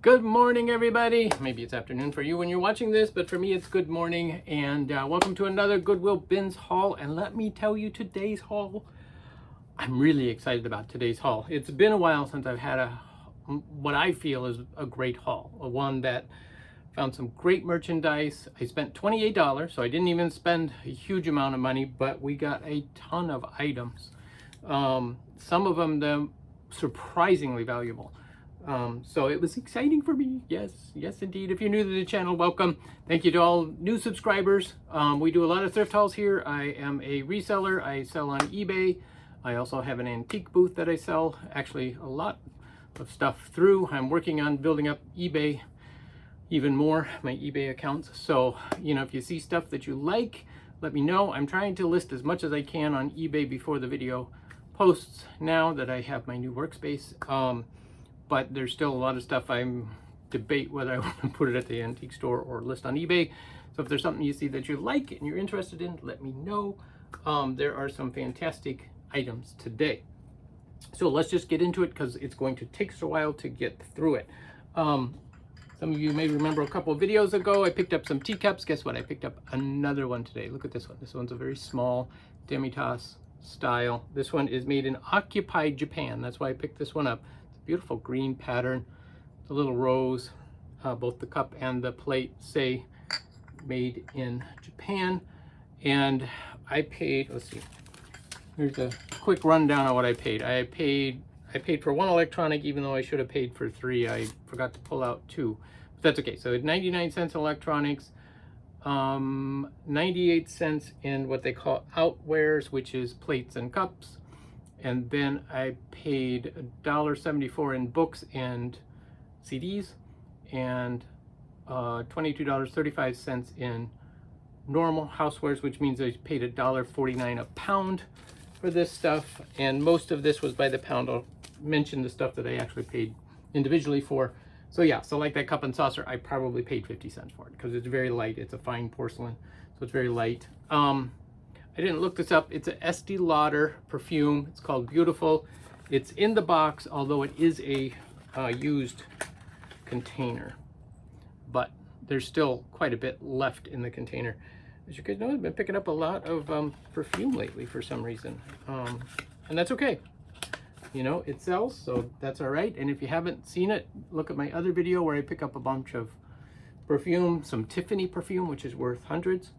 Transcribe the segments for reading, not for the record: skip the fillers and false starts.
Good morning, everybody. Maybe it's afternoon for you when you're watching this, but for me, it's good morning. And welcome to another Goodwill Bins Haul. And let me tell you, today's haul, I'm really excited about today's haul. It's been a while since I've had what I feel is a great haul, one that found some great merchandise. I spent $28, so I didn't even spend a huge amount of money, but we got a ton of items. Some of them surprisingly valuable. So it was exciting for me. Yes, indeed. If you're new to the channel, welcome. Thank you to all new subscribers. We do a lot of thrift hauls here. I am a reseller. I sell on eBay. I also have an antique booth that I sell actually a lot of stuff through. I'm working on building up eBay even more, my eBay accounts. So, if you see stuff that you like, let me know. I'm trying to list as much as I can on eBay before the video posts now that I have my new workspace. But there's still a lot of stuff I'm debate whether I want to put it at the antique store or list on eBay. So if there's something you see that you like and you're interested in, let me know. There are some fantastic items today. So let's just get into it because it's going to take us a while to get through it. Some of you may remember a couple of videos ago, I picked up some teacups. Guess what? I picked up another one today. Look at this one. This one's a very small demitasse style. This one is made in occupied Japan. That's why I picked this one up. Beautiful green pattern, the little rose, both the cup and the plate say made in Japan. And I paid, let's see, here's a quick rundown on what I paid. I paid for one electronic, even though I should have paid for three. I forgot to pull out two, but that's okay. So 99 cents electronics, 98 cents in what they call outwares, which is plates and cups. And then I paid $1.74 in books and CDs, and $22.35 in normal housewares, which means I paid $1.49 a pound for this stuff. And most of this was by the pound. I'll mention the stuff that I actually paid individually for. So yeah, so like that cup and saucer, I probably paid 50 cents for it because it's very light. It's a fine porcelain, so it's very light. I didn't look this up. It's an Estee Lauder perfume. It's called Beautiful. It's in the box, although it is a used container. But there's still quite a bit left in the container. As you guys know, I've been picking up a lot of perfume lately for some reason. And that's okay. It sells, so that's all right. And if you haven't seen it, look at my other video where I pick up a bunch of perfume, some Tiffany perfume, which is worth hundreds,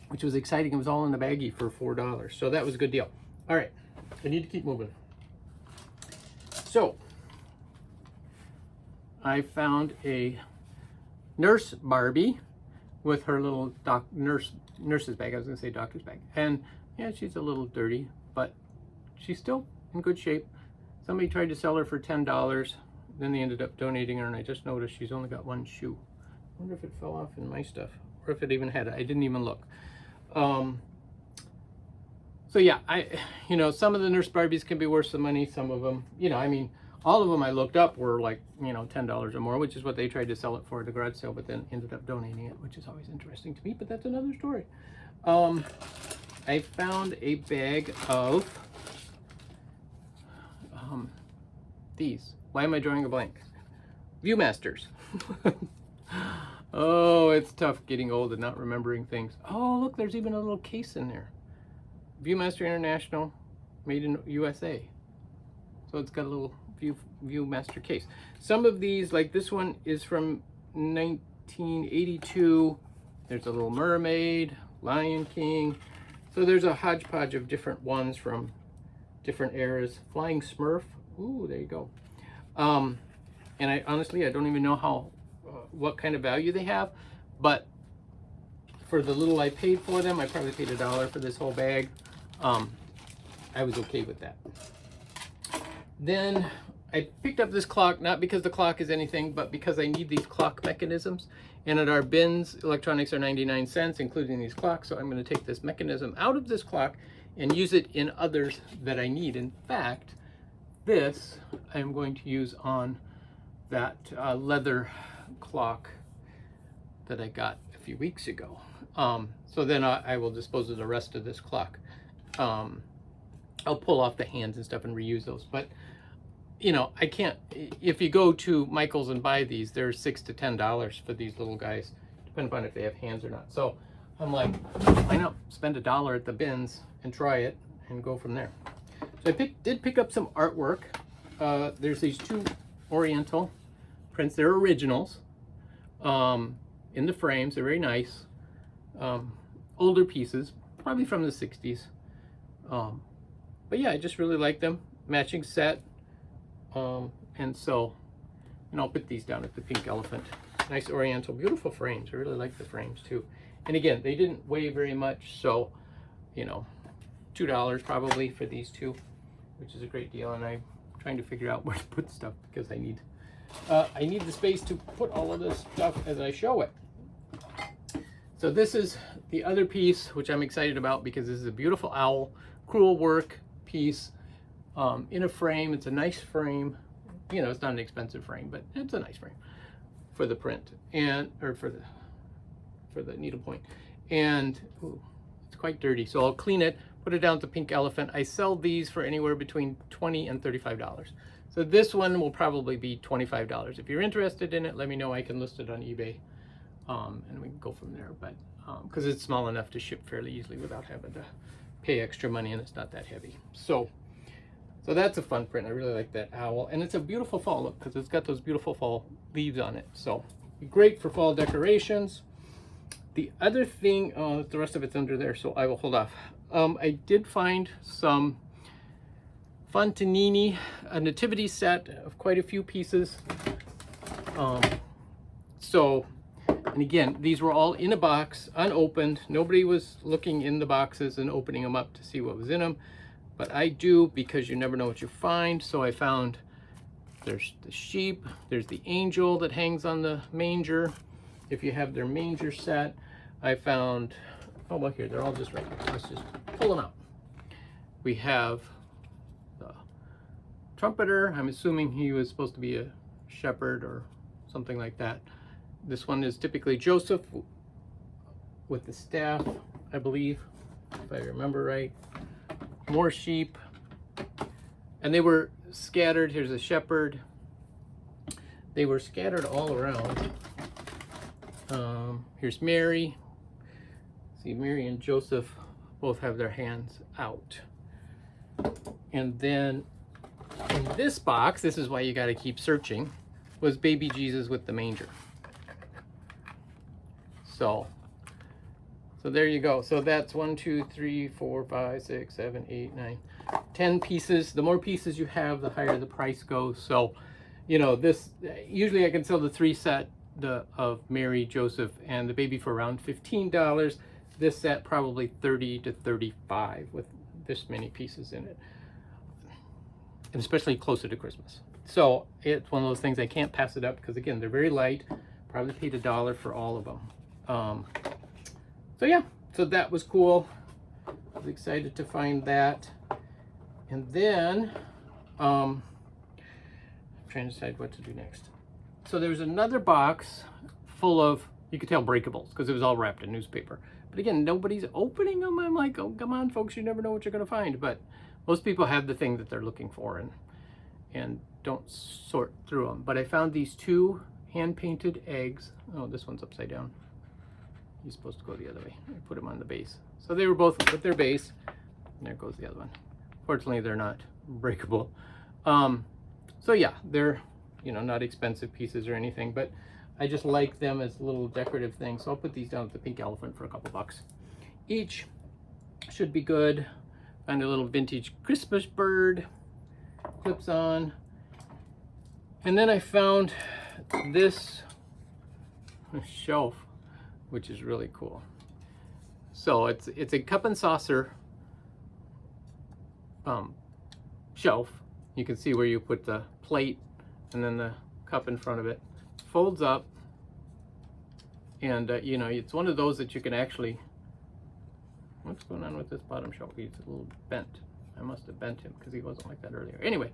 which was exciting. It was all in the baggie for $4. So that was a good deal. All right, I need to keep moving. So I found a nurse Barbie with her little nurse's bag. I was gonna say doctor's bag. And yeah, she's a little dirty, but she's still in good shape. Somebody tried to sell her for $10. Then they ended up donating her, and I just noticed she's only got one shoe. I wonder if it fell off in my stuff, or if it even had it. I didn't even look. So yeah, some of the nurse Barbies can be worth some money. Some of them, all of them I looked up were like, $10 or more, which is what they tried to sell it for at the garage sale, but then ended up donating it, which is always interesting to me, but that's another story. I found a bag of these. Why am I drawing a blank? Viewmasters. Oh, it's tough getting old and not remembering things. Oh, look, there's even a little case in there. Viewmaster International, made in USA. So it's got a little Viewmaster case. Some of these, like this one, is from 1982. There's a Little Mermaid, Lion King. So there's a hodgepodge of different ones from different eras. Flying Smurf. Ooh, there you go. And I honestly don't even know what kind of value they have, but for the little I paid for them, I probably paid $1 for this whole bag. I was okay with that. Then I picked up this clock, not because the clock is anything, but because I need these clock mechanisms. And at our bins, electronics are 99 cents, including these clocks. So I'm going to take this mechanism out of this clock and use it in others that I need. In fact, this I'm going to use on that leather clock that I got a few weeks ago. So then I will dispose of the rest of this clock. I'll pull off the hands and stuff and reuse those. But you know, I can't, if you go to Michael's and buy these, they're $6 to $10 for these little guys, depending on if they have hands or not. So I'm like, why not spend $1 at the bins and try it and go from there. So I did pick up some artwork. There's these two Oriental Prints. They're originals in the frames. They're very nice. Older pieces, probably from the 60s. But yeah, I just really like them. Matching set. And so, and I'll put these down at the Pink Elephant. Nice Oriental, beautiful frames. I really like the frames too. And again, they didn't weigh very much, so, you know, $2 probably for these two, which is a great deal. And I'm trying to figure out where to put stuff because I need the space to put all of this stuff as I show it. So this is the other piece, which I'm excited about because this is a beautiful owl, crewel work piece in a frame. It's a nice frame. You know, it's not an expensive frame, but it's a nice frame for the print and, or for the needlepoint. And ooh, it's quite dirty, so I'll clean it, put it down to Pink Elephant. I sell these for anywhere between $20 and $35. So this one will probably be $25. If you're interested in it, let me know. I can list it on eBay, and we can go from there. But because it's small enough to ship fairly easily without having to pay extra money, and it's not that heavy. So that's a fun print. I really like that owl, and it's a beautiful fall look because it's got those beautiful fall leaves on it. So great for fall decorations. The other thing, the rest of it's under there, so I will hold off. I did find some Fontanini, a nativity set of quite a few pieces. And again, these were all in a box, unopened. Nobody was looking in the boxes and opening them up to see what was in them. But I do, because you never know what you find. So I found there's the sheep, there's the angel that hangs on the manger. If you have their manger set, I found, oh, look here, they're all just right here. Let's just pull them out. We have the trumpeter. I'm assuming he was supposed to be a shepherd or something like that. This one is typically Joseph with the staff, I believe, if I remember right. More sheep. And they were scattered. Here's a shepherd. They were scattered all around. Here's Mary. See, Mary and Joseph both have their hands out. And then in this box, this is why you got to keep searching, was baby Jesus with the manger. So there you go. So that's 1, 2, 3, 4, 5, 6, 7, 8, 9, 10 pieces. The more pieces you have, the higher the price goes. So, you know, this, usually I can sell the 3 set of Mary, Joseph, and the baby for around $15. This set probably 30 to 35 with this many pieces in it, and especially closer to Christmas. So it's one of those things I can't pass it up because again, they're very light. Probably paid $1 for all of them. So yeah, so that was cool. I was excited to find that. And then I'm trying to decide what to do next. So there's another box full of, you could tell, breakables because it was all wrapped in newspaper. But again, nobody's opening them. I'm like, oh, come on, folks, you never know what you're going to find. But most people have the thing that they're looking for and don't sort through them. But I found these 2 hand-painted eggs. Oh, this one's upside down. He's supposed to go the other way. I put them on the base. So they were both with their base. And there goes the other one. Fortunately, they're not breakable. So yeah, they're, you know, not expensive pieces or anything, but I just like them as little decorative things. So I'll put these down at the Pink Elephant for a couple bucks each. Should be good. Find a little vintage Christmas bird, clips on. And then I found this shelf, which is really cool. So it's a cup and saucer shelf. You can see where you put the plate and then the cup in front of it. Folds up, and you know, it's one of those that you can actually, what's going on with this bottom shelf? He's a little bent. I must have bent him because he wasn't like that earlier. Anyway,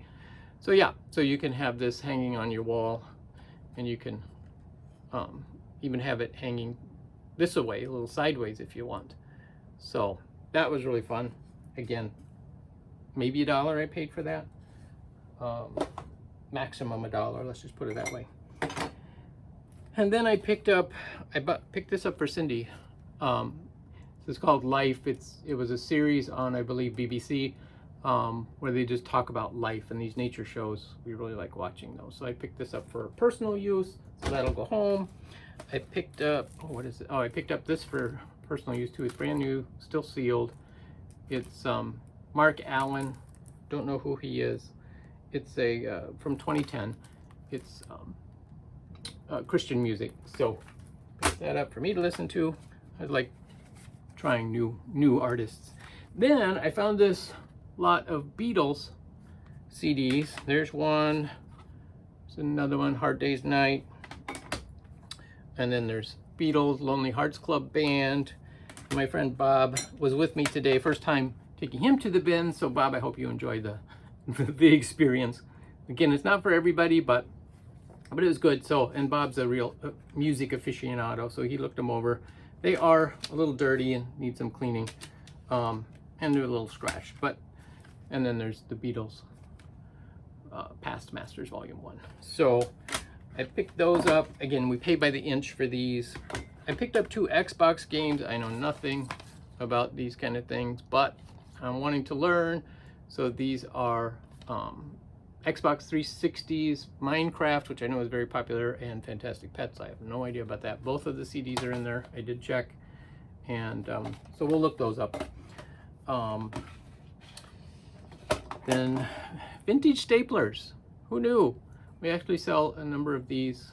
so yeah, so you can have this hanging on your wall, and you can even have it hanging this way, a little sideways if you want. So that was really fun. Again, maybe $1 I paid for that. maximum $1. Let's just put it that way. And then I picked this up for Cindy. This is called Life. It was a series on, I believe, BBC, where they just talk about life and these nature shows. We really like watching those. So I picked this up for personal use, so that'll go home. I picked up, what is it? Oh, I picked up this for personal use too. It's brand new, still sealed. It's Mark Allen. Don't know who he is. It's a from 2010. It's Christian music. So pick that up for me to listen to. I like trying new artists. Then I found this lot of Beatles CDs. There's one. There's another one, Hard Day's Night. And then there's Beatles, Lonely Hearts Club Band. My friend Bob was with me today. First time taking him to the bins. So Bob, I hope you enjoyed the experience. Again, it's not for everybody, but it was good. So, and Bob's a real music aficionado, so he looked them over. They are a little dirty and need some cleaning, and they're a little scratched. And then there's the Beatles Past Masters Volume 1. So I picked those up. Again, we pay by the inch for these. I picked up 2 Xbox games. I know nothing about these kind of things, but I'm wanting to learn. So these are Xbox 360's Minecraft, which I know is very popular, and Fantastic Pets. I have no idea about that. Both of the CDs are in there. I did check, and so we'll look those up. Then vintage staplers. Who knew? We actually sell a number of these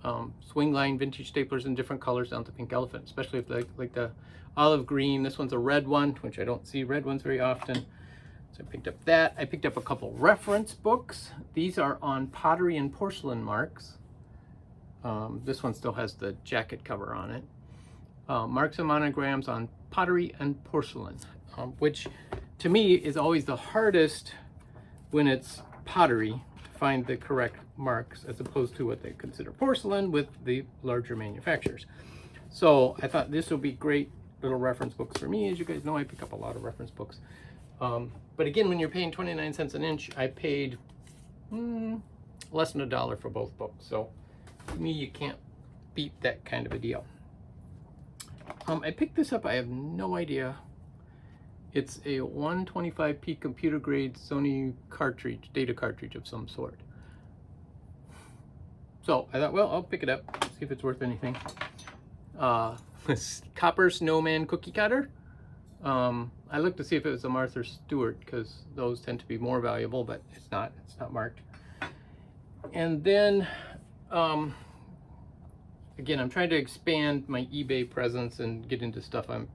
Swingline vintage staplers in different colors down to Pink Elephant, especially if like the olive green. This one's a red one, which I don't see red ones very often. So I picked up that. I picked up a couple reference books. These are on pottery and porcelain marks. This one still has the jacket cover on it. Marks and monograms on pottery and porcelain, which to me is always the hardest when it's pottery to find the correct marks as opposed to what they consider porcelain with the larger manufacturers. So I thought this would be great little reference books for me. As you guys know, I pick up a lot of reference books. But again, when you're paying 29 cents an inch, I paid less than $1 for both books. So to me, you can't beat that kind of a deal. I picked this up. I have no idea. It's a 125p computer grade Sony cartridge, data cartridge of some sort. So I thought, well, I'll pick it up, see if it's worth anything. This copper Snowman cookie cutter. I looked to see if it was a Martha Stewart because those tend to be more valuable, but it's not marked. And then, again, I'm trying to expand my eBay presence and get into stuff I'm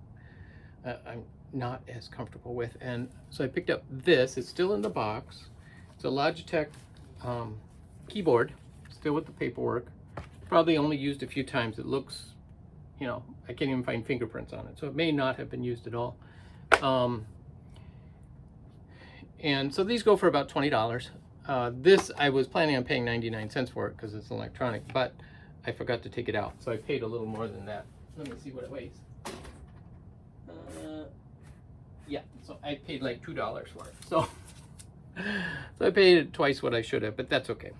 not as comfortable with. And so I picked up this. It's still in the box. It's a Logitech keyboard, still with the paperwork. Probably only used a few times. It looks, you know, I can't even find fingerprints on it, so it may not have been used at all. And so these go for about $20. This I was planning on paying 99 cents for it because it's electronic, but I forgot to take it out, so I paid a little more than that. Let me see what it weighs. Yeah, so I paid like $2 for it. So I paid twice what I should have, but that's okay.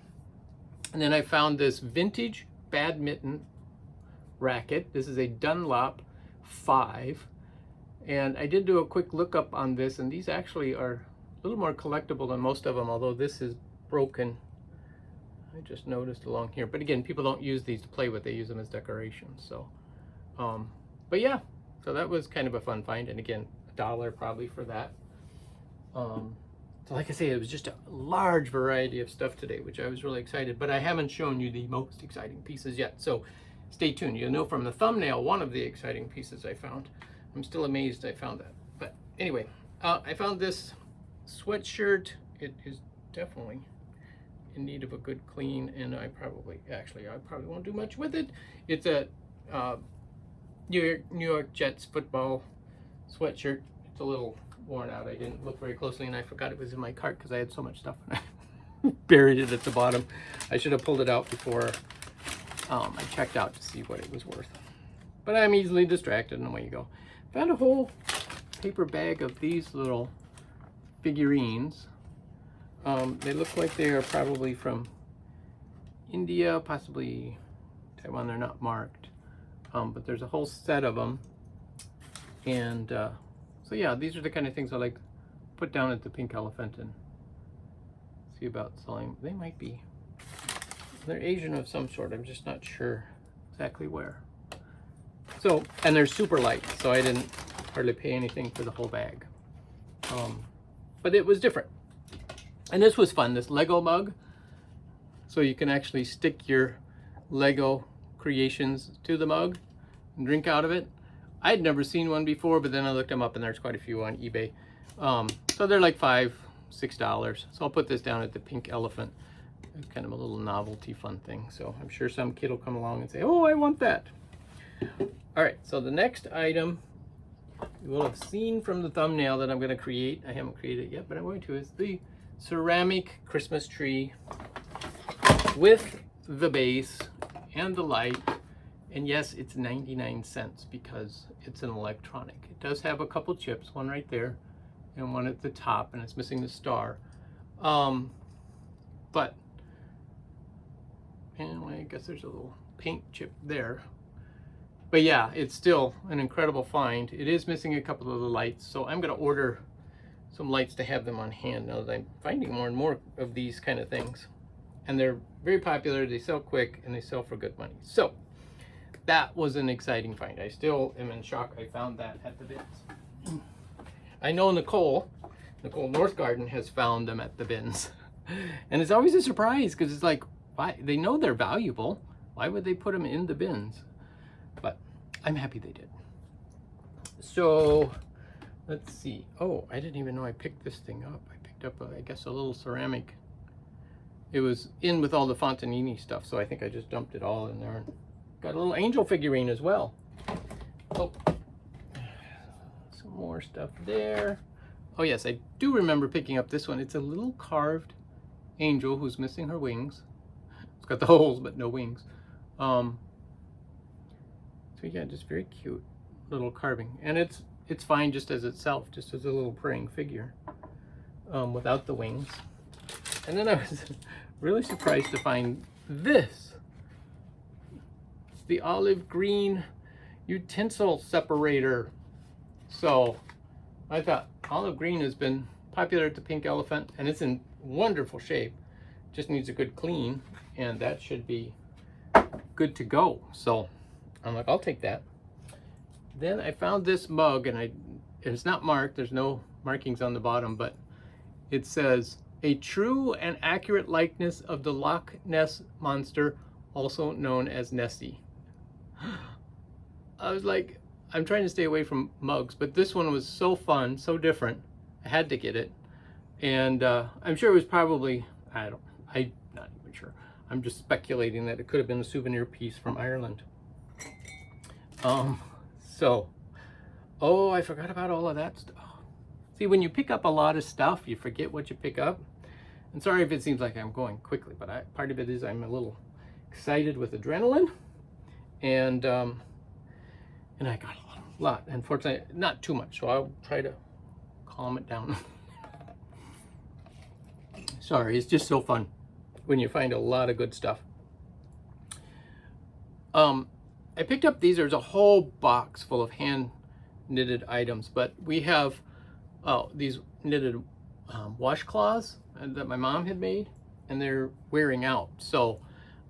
And then I found this vintage badminton racket. This is a Dunlop 5. And I did do a quick lookup on this, and these actually are a little more collectible than most of them, although this is broken. I just noticed along here. But again, people don't use these to play with, they use them as decorations. So, but yeah, so that was kind of a fun find. And again, $1 probably for that. So like I say, it was just a large variety of stuff today, which I was really excited, but I haven't shown you the most exciting pieces yet. So stay tuned. You'll know from the thumbnail one of the exciting pieces I found. I'm still amazed I found that. But anyway, I found this sweatshirt. It is definitely in need of a good clean, and I probably won't do much with it. It's a New York Jets football sweatshirt. It's a little worn out. I didn't look very closely, and I forgot it was in my cart because I had so much stuff. Buried it at the bottom. I should have pulled it out before I checked out to see what it was worth. But I'm easily distracted, and away you go. Found a whole paper bag of these little figurines. They look like they are probably from India, possibly Taiwan. They're not marked, but there's a whole set of them. And so yeah, these are the kind of things I like put down at the Pink Elephant and see about selling. They might be, they're Asian of some sort. I'm just not sure exactly where. So, and they're super light, so I didn't hardly pay anything for the whole bag. But it was different. And this was fun, this Lego mug. So you can actually stick your Lego creations to the mug and drink out of it. I'd never seen one before, but then I looked them up and there's quite a few on eBay. So they're like $5, $6. So I'll put this down at the Pink Elephant. It's kind of a little novelty fun thing. So I'm sure some kid will come along and say, oh, I want that. All right, so the next item you will have seen from the thumbnail that I'm going to create. I haven't created it yet, but I'm going to. Is the ceramic Christmas tree with the base and the light. And yes, it's 99 cents because it's an electronic. It does have a couple chips, one right there and one at the top, and it's missing the star. But anyway, I guess there's a little paint chip there. But yeah, it's still an incredible find. It is missing a couple of the lights, so I'm gonna order some lights to have them on hand now that I'm finding more and more of these kind of things. And they're very popular, they sell quick, and they sell for good money. So that was an exciting find. I still am in shock I found that at the bins. I know Nicole Northgarden has found them at the bins. And it's always a surprise because it's like, why? They know they're valuable. Why would they put them in the bins? But I'm happy they did. So let's see. Oh, I didn't even know I picked this thing up. I picked up, I guess, a little ceramic. It was in with all the Fontanini stuff, so I think I just dumped it all in there. Got a little angel figurine as well. Oh, some more stuff there. Oh yes, I do remember picking up this one. It's a little carved angel who's missing her wings. It's got the holes, but no wings. So yeah, just very cute little carving. And it's fine just as itself, just as a little praying figure, without the wings. And then I was really surprised to find this. It's the olive green utensil separator. So I thought olive green has been popular at the Pink Elephant, and it's in wonderful shape. Just needs a good clean, and that should be good to go. So I'm like, I'll take that. Then I found this mug, and it's not marked. There's no markings on the bottom, but it says, a true and accurate likeness of the Loch Ness Monster, also known as Nessie. I was like, I'm trying to stay away from mugs, but this one was so fun, so different. I had to get it. And I'm sure it was probably, I'm not even sure. I'm just speculating that it could have been a souvenir piece from Ireland. Oh, I forgot about all of that stuff. See, when you pick up a lot of stuff, you forget what you pick up. And sorry if it seems like I'm going quickly, but part of it is I'm a little excited with adrenaline. And I got a lot. Unfortunately, not too much, so I'll try to calm it down. Sorry, it's just so fun when you find a lot of good stuff. I picked up these. There's a whole box full of hand knitted items, but we have these knitted washcloths that my mom had made, and they're wearing out. So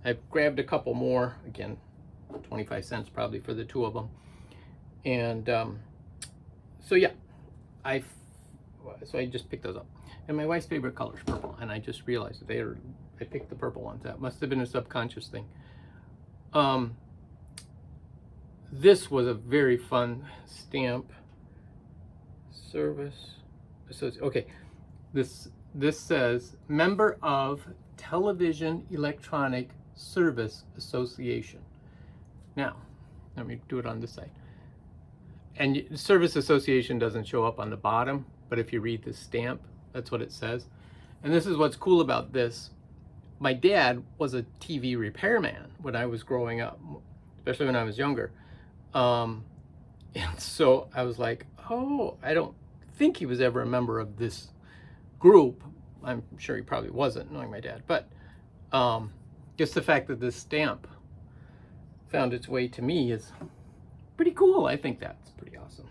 I grabbed a couple more, again, 25 cents probably for the two of them. And so yeah, so I just picked those up. And my wife's favorite color is purple, and I just realized that I picked the purple ones. That must have been a subconscious thing. This was a very fun stamp. Service Association. Okay, this says member of Television Electronic Service Association. Now, let me do it on this side. And Service Association doesn't show up on the bottom, but if you read the stamp, that's what it says. And this is what's cool about this. My dad was a TV repairman when I was growing up, especially when I was younger. And so I was like, oh, I don't think he was ever a member of this group. I'm sure he probably wasn't, knowing my dad, but just the fact that this stamp found its way to me is pretty cool. I think that's pretty awesome.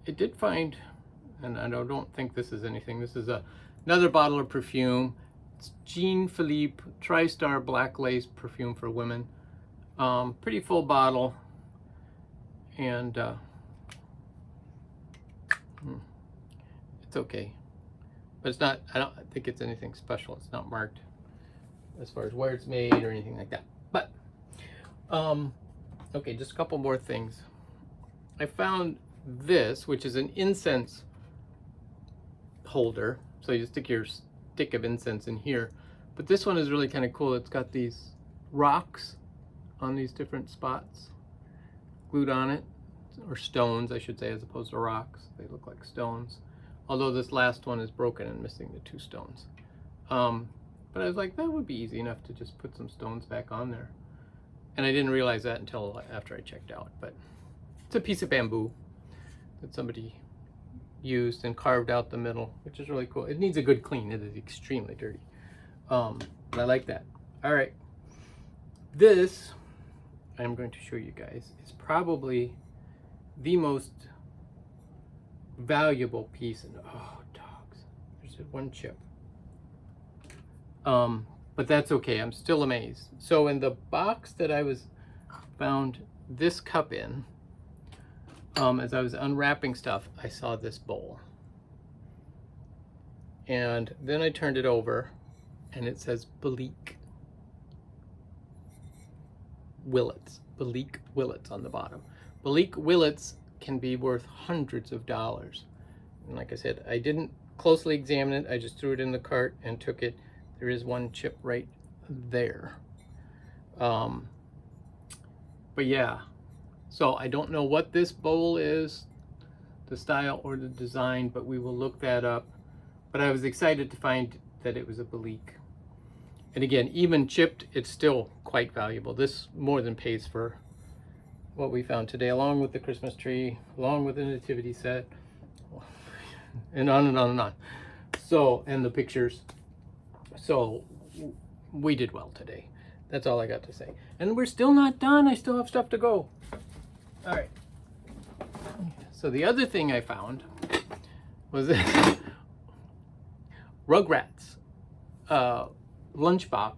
It did find, and I don't think this is anything. This is another bottle of perfume. It's Jean Philippe Tri-Star Black Lace perfume for women. Pretty full bottle, and it's okay, but it's not. I don't think it's anything special. It's not marked as far as where it's made or anything like that. But okay, just a couple more things. I found this, which is an incense holder. So you stick your stick of incense in here. But this one is really kind of cool. It's got these rocks on these different spots glued on it, or stones, I should say, as opposed to rocks. They look like stones. Although this last one is broken and missing the 2 stones. But I was like, that would be easy enough to just put some stones back on there. And I didn't realize that until after I checked out. But it's a piece of bamboo that somebody used and carved out the middle, which is really cool. It needs a good clean. It is extremely dirty. But I like that. All right. This, I'm going to show you guys, is probably the most valuable piece. Oh, dogs. There's one chip. But that's okay. I'm still amazed. So in the box that I found this cup in, as I was unwrapping stuff, I saw this bowl. And then I turned it over and it says Bleak Willets. Bleak Willets on the bottom. Bleak Willets can be worth hundreds of dollars. And like I said, I didn't closely examine it. I just threw it in the cart and took it. There is one chip right there. But yeah, so I don't know what this bowl is, the style or the design, but we will look that up. But I was excited to find that it was a Bleak. And again, even chipped, it's still quite valuable. This more than pays for what we found today, along with the Christmas tree, along with the nativity set, and on and on and on. So, and the pictures. So we did well today. That's all I got to say. And we're still not done. I still have stuff to go. All right. So the other thing I found was this Rugrats lunchbox.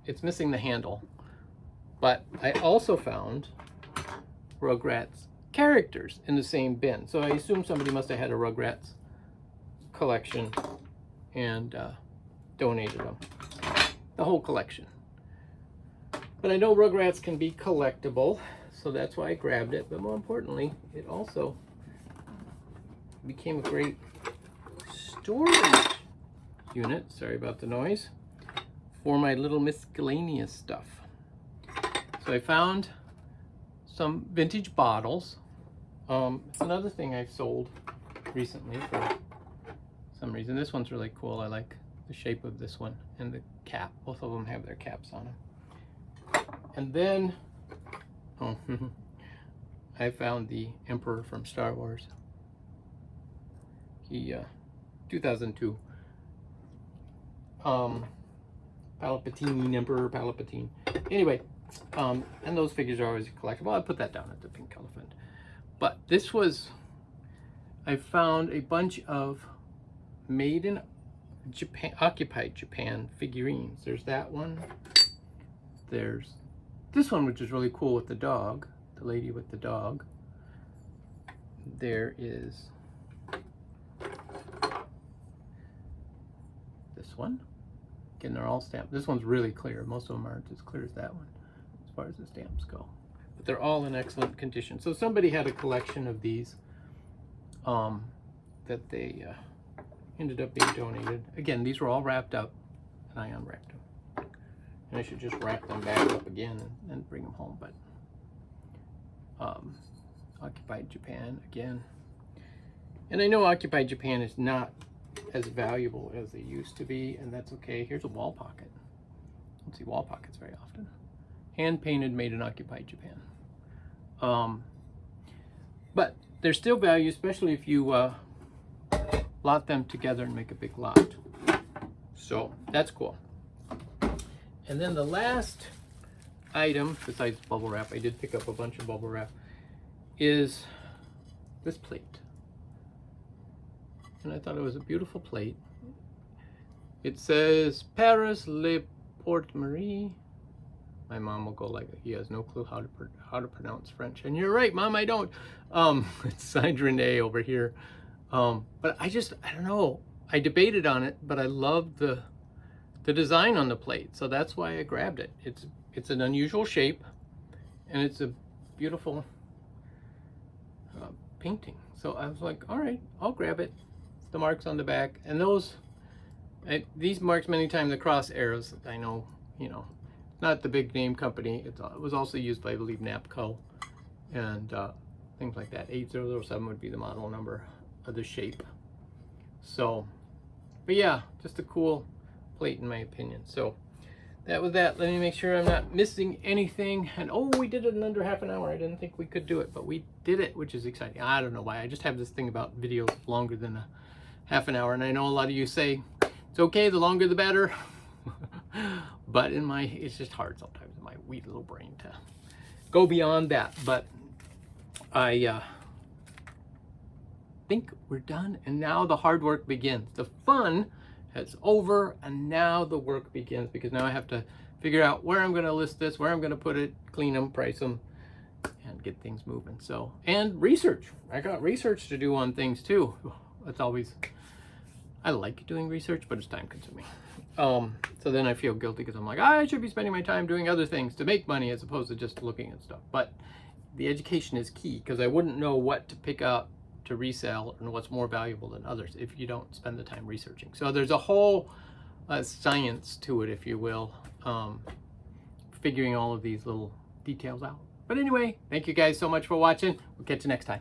It's missing the handle. But I also found Rugrats characters in the same bin. So I assume somebody must have had a Rugrats collection and donated them. The whole collection. But I know Rugrats can be collectible, so that's why I grabbed it. But more importantly, it also became a great storage unit, sorry about the noise, for my little miscellaneous stuff. So I found some vintage bottles. It's another thing I've sold recently for some reason. This one's really cool. I like the shape of this one and the cap. Both of them have their caps on them. And then, I found the Emperor from Star Wars. He, 2002. Palpatine, Emperor Palpatine. Anyway, and those figures are always collectible. I'll put that down at the pink elephant. But this was, I found a bunch of made in Japan, occupied Japan figurines. There's that one. There's this one, which is really cool with the dog, the lady with the dog. There is this one. Again, they're all stamped. This one's really clear. Most of them aren't as clear as that one, as far as the stamps go. But they're all in excellent condition. So somebody had a collection of these that they ended up being donated. Again, these were all wrapped up, and I unwrapped them. And I should just wrap them back up again and bring them home. But occupied Japan again. And I know occupied Japan is not as valuable as they used to be, and that's okay. Here's a wall pocket. I don't see wall pockets very often. Hand painted, made in occupied Japan. But there's still value, especially if you lot them together and make a big lot. So that's cool. And then the last item, besides bubble wrap, I did pick up a bunch of bubble wrap, is this plate. And I thought it was a beautiful plate. It says Paris Le Porte Marie. My mom will go like, he has no clue how to pronounce French. And you're right, Mom, I don't. It's signed Renee over here. But I don't know. I debated on it, but I loved the design on the plate. So that's why I grabbed it. It's an unusual shape, and it's a beautiful painting. So I was like, all right, I'll grab it. The marks on the back, and these marks many times, the cross arrows, I know, not the big name company. It was also used by, I believe, Napco and things like that. 8007 would be the model number of the shape. So, but yeah, just a cool plate in my opinion. So that was that. Let me make sure I'm not missing anything. And oh, we did it in under half an hour. I didn't think we could do it, but we did it, which is exciting. I don't know why. I just have this thing about videos longer than a half an hour, and I know a lot of you say it's okay, the longer the better. But it's just hard sometimes in my wee little brain to go beyond that. But I think we're done, and now the hard work begins. The fun is over, and now the work begins, because now I have to figure out where I'm going to list this, where I'm going to put it, clean them, price them, and get things moving. So, and research. I got research to do on things too. That's always, I like doing research, but it's time consuming. So then I feel guilty because I'm like, I should be spending my time doing other things to make money as opposed to just looking at stuff. But the education is key, because I wouldn't know what to pick up to resell and what's more valuable than others if you don't spend the time researching. So there's a whole science to it, if you will, figuring all of these little details out. But anyway, thank you guys so much for watching. We'll catch you next time.